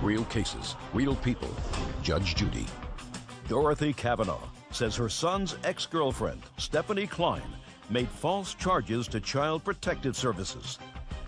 Real cases, real people. Judge Judy. Dorothy Kavanaugh says her son's ex-girlfriend, Stephanie Klein, made false charges to Child Protective Services.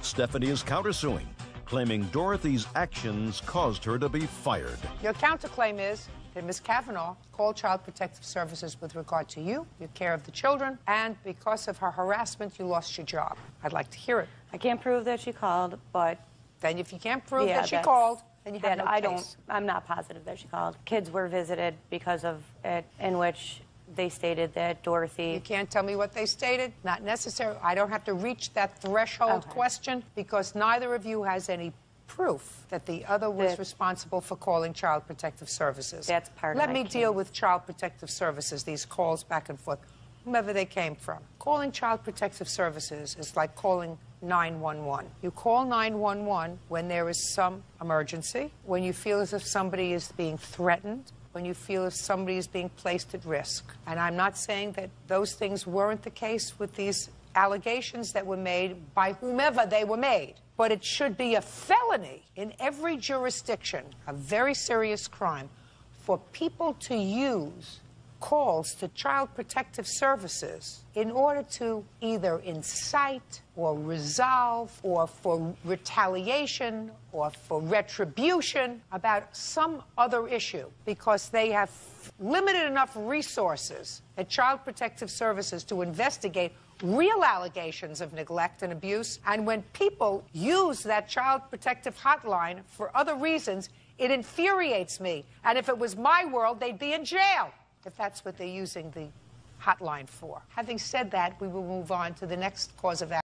Stephanie is countersuing, claiming Dorothy's actions caused her to be fired. Your counterclaim is that Ms. Kavanaugh called Child Protective Services with regard to you, your care of the children, and because of her harassment, you lost your job. I'd like to hear it. I can't prove that she called, but... Then if you can't prove that she called, then you have no case. I'm not positive that she called. Kids were visited because of it, in which they stated that Dorothy... You can't tell me what they stated? Not necessary. I don't have to reach that threshold question because neither of you has any proof that the other was responsible for calling Child Protective Services. That's part of my Let me deal with Child Protective Services, these calls back and forth, whomever they came from. Calling Child Protective Services is like calling 911. You call 911 when there is some emergency, when you feel as if somebody is being threatened, when you feel as if somebody is being placed at risk. And I'm not saying that those things weren't the case with these allegations that were made by whomever they were made. But it should be a felony in every jurisdiction, a very serious crime, for people to use calls to Child Protective Services in order to either incite or resolve or for retaliation or for retribution about some other issue because they have limited enough resources at Child Protective Services to investigate real allegations of neglect and abuse. And when people use that Child Protective hotline for other reasons, it infuriates me. And if it was my world, they'd be in jail if that's what they're using the hotline for. Having said that, we will move on to the next cause of action.